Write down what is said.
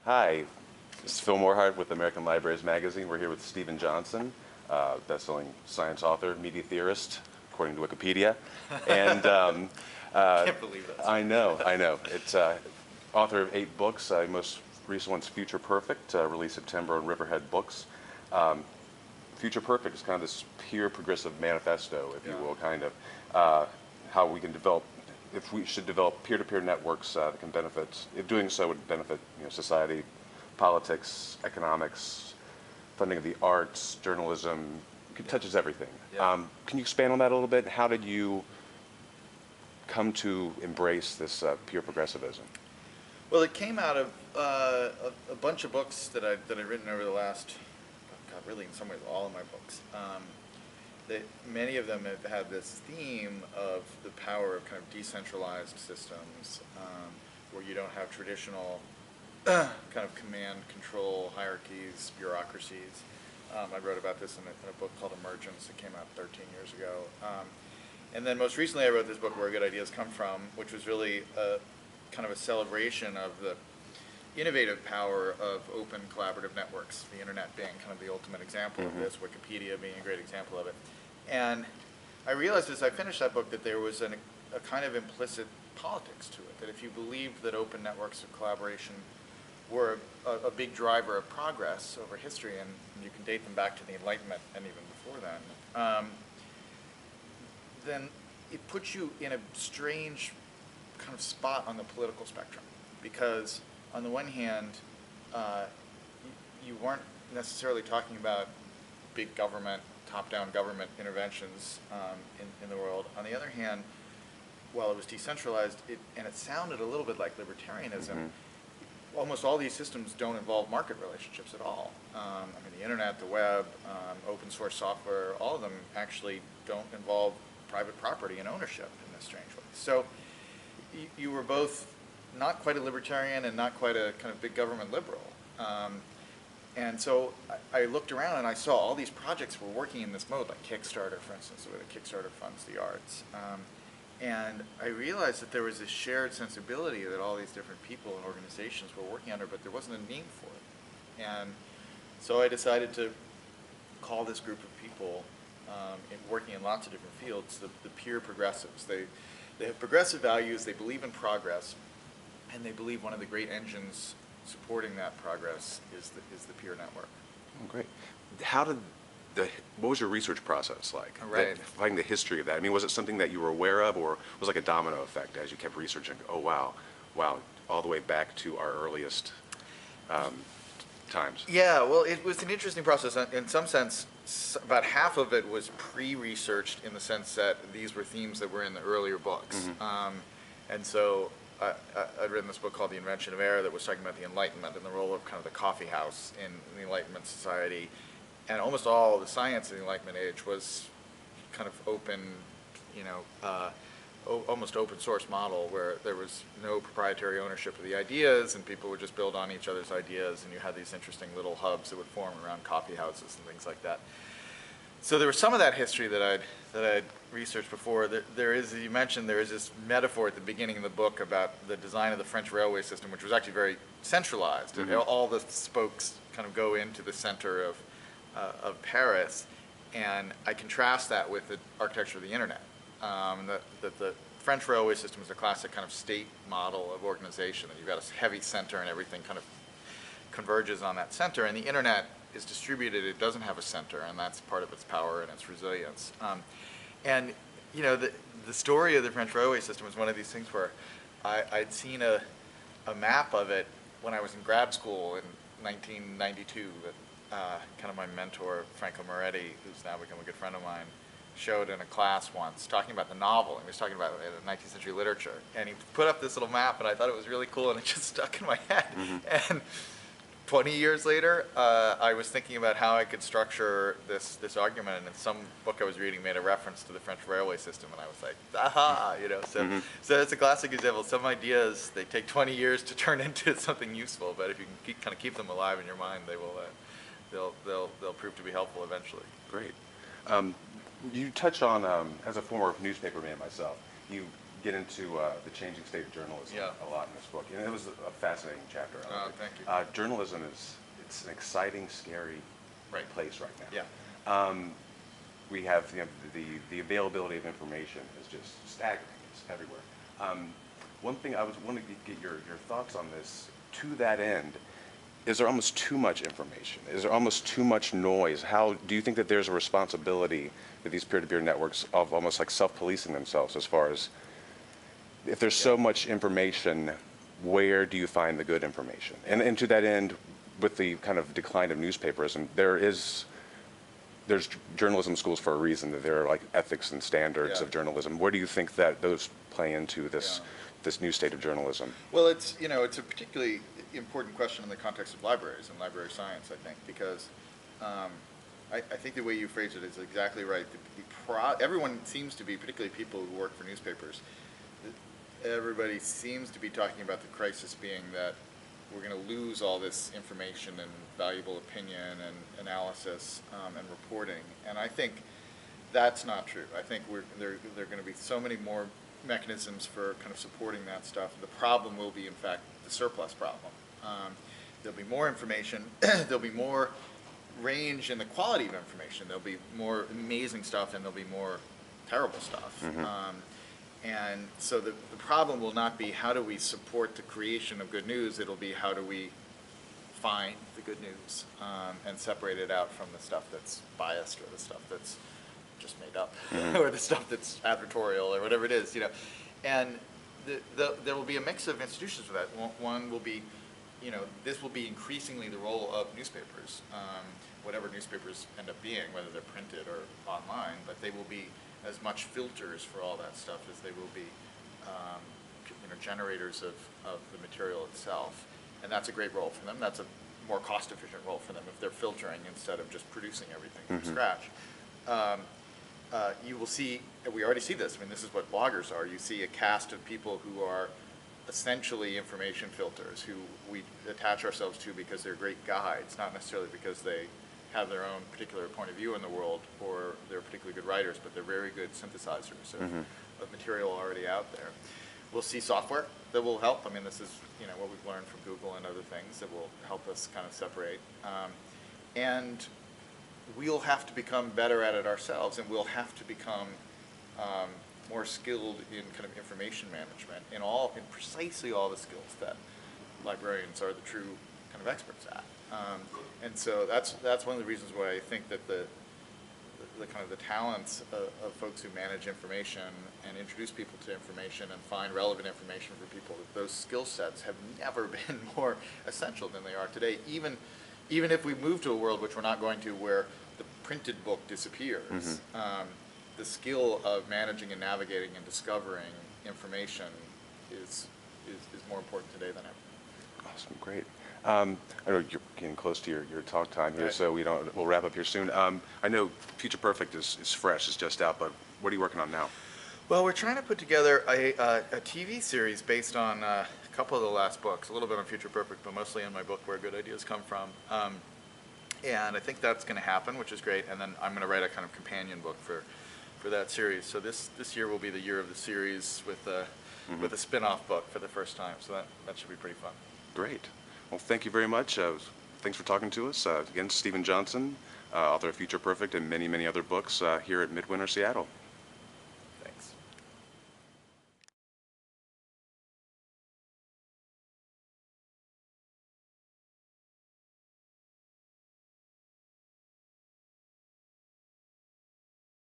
Hi, this is Phil Moreheart with American Libraries Magazine. We're here with Stephen Johnson, best-selling science author, media theorist, according to Wikipedia. And Can't believe that. I know. It's author of 8 books. Most recent one's Future Perfect, released September on Riverhead Books. Future Perfect is kind of this peer progressive manifesto, if you will, kind of how we can develop, if we should develop peer-to-peer networks that can benefit, if doing so would benefit society, politics, economics, funding of the arts, journalism. It touches everything. Yeah. Can you expand on that a little bit? How did you come to embrace this peer progressivism? Well, it came out of a bunch of books that I've written over the last, God, really in some ways all of my books. Many of them have had this theme of the power of kind of decentralized systems where you don't have traditional kind of command control hierarchies, bureaucracies. I wrote about this in a book called Emergence that came out 13 years ago. And then most recently I wrote this book, Where Good Ideas Come From, which was really kind of a celebration of the innovative power of open collaborative networks, the internet being kind of the ultimate example of this, Wikipedia being a great example of it. And I realized as I finished that book that there was a kind of implicit politics to it, that if you believed that open networks of collaboration were a big driver of progress over history, and you can date them back to the Enlightenment and even before then it puts you in a strange kind of spot on the political spectrum, because on the one hand, you weren't necessarily talking about big government, top-down government interventions in the world. On the other hand, while it was decentralized, and it sounded a little bit like libertarianism, almost all these systems don't involve market relationships at all. I mean, the internet, the web, open source software, all of them actually don't involve private property and ownership in this strange way. So you were both not quite a libertarian and not quite a kind of big government liberal. And so I looked around and I saw all these projects were working in this mode, like Kickstarter, for instance, where the Kickstarter funds the arts. And I realized that there was this shared sensibility that all these different people and organizations were working under, but there wasn't a name for it. And so I decided to call this group of people working in lots of different fields the peer progressives. They have progressive values, they believe in progress, and they believe one of the great engines supporting that progress is the peer network. Oh, great. What was your research process like? Right. Finding the history of that. I mean, was it something that you were aware of, or was it like a domino effect as you kept researching? Oh, wow, all the way back to our earliest times. Yeah, well, it was an interesting process. In some sense, about half of it was pre-researched in the sense that these were themes that were in the earlier books. And so I'd written this book called The Invention of Air that was talking about the Enlightenment and the role of kind of the coffee house in the Enlightenment society. And almost all the science of the Enlightenment age was kind of open, almost open source model where there was no proprietary ownership of the ideas and people would just build on each other's ideas, and you had these interesting little hubs that would form around coffee houses and things like that. So there was some of that history that I'd researched before. There is, as you mentioned, there is this metaphor at the beginning of the book about the design of the French railway system, which was actually very centralized. All the spokes kind of go into the center of Paris, and I contrast that with the architecture of the internet. The French railway system is a classic kind of state model of organization, that you've got a heavy center and everything kind of converges on that center, and the internet is distributed, it doesn't have a center, and that's part of its power and its resilience. And the story of the French railway system is one of these things where I'd seen a map of it when I was in grad school in 1992 that kind of my mentor, Franco Moretti, who's now become a good friend of mine, showed in a class once, talking about the novel, and he was talking about 19th century literature. And he put up this little map, and I thought it was really cool, and it just stuck in my head. And 20 years later, I was thinking about how I could structure this argument, and in some book I was reading made a reference to the French railway system, and I was like, aha, So it's a classic example. Some ideas, they take 20 years to turn into something useful, but if you can kind of keep them alive in your mind, they will. They'll prove to be helpful eventually. Great. You touch on, as a former newspaper man myself, you get into the changing state of journalism Yeah. a lot in this book, and it was a fascinating chapter. I loved it. Thank you. Journalism it's an exciting, scary Right. place right now. Yeah. We have the availability of information is just staggering. It's everywhere. One thing I was wanting to get your thoughts on this. To that end, is there almost too much information? Is there almost too much noise? How do you think that there's a responsibility with these peer-to-peer networks of almost like self-policing themselves as far as if there's so much information, where do you find the good information? And to that end, with the kind of decline of newspaperism, there's journalism schools for a reason. That there are like ethics and standards of journalism. Where do you think that those play into this new state of journalism? Well, it's a particularly important question in the context of libraries and library science, I think, because I think the way you phrase it is exactly right. Everyone seems to be, particularly people who work for newspapers, everybody seems to be talking about the crisis being that we're going to lose all this information and valuable opinion and analysis and reporting. And I think that's not true. I think there are going to be so many more mechanisms for kind of supporting that stuff. The problem will be, in fact, the surplus problem. There'll be more information. There'll be more range in the quality of information. There'll be more amazing stuff, and there'll be more terrible stuff. And so the problem will not be how do we support the creation of good news. It'll be how do we find the good news and separate it out from the stuff that's biased or the stuff that's just made up or the stuff that's advertorial or whatever it is, And there will be a mix of institutions for that. One will be, this will be increasingly the role of newspapers, whatever newspapers end up being, whether they're printed or online, but they will be as much filters for all that stuff as they will be generators of the material itself. And that's a great role for them. That's a more cost-efficient role for them if they're filtering instead of just producing everything from scratch. You will see, we already see this, I mean, this is what bloggers are. You see a cast of people who are essentially information filters, who we attach ourselves to because they're great guides, not necessarily because they have their own particular point of view in the world or they're particularly good writers, but they're very good synthesizers of material already out there. We'll see software that will help. I mean, this is what we've learned from Google and other things that will help us kind of separate. And we'll have to become better at it ourselves, and we'll have to become more skilled in kind of information management in precisely all the skills that librarians are the true kind of experts at. And so that's one of the reasons why I think that the kind of the talents of folks who manage information and introduce people to information and find relevant information for people, that those skill sets have never been more essential than they are today. Even if we move to a world, which we're not going to, where the printed book disappears, the skill of managing and navigating and discovering information is more important today than ever. Awesome, great. I know you're getting close to your talk time here, so we'll wrap up here soon. I know Future Perfect is fresh, it's just out, but what are you working on now? Well, we're trying to put together a TV series based on a couple of the last books, a little bit on Future Perfect, but mostly in my book, Where Good Ideas Come From. And I think that's going to happen, which is great. And then I'm going to write a kind of companion book for that series. So this year will be the year of the series with a spin-off book for the first time. So that should be pretty fun. Great. Well, thank you very much. Thanks for talking to us. Again, Stephen Johnson, author of Future Perfect and many, many other books here at Midwinter, Seattle.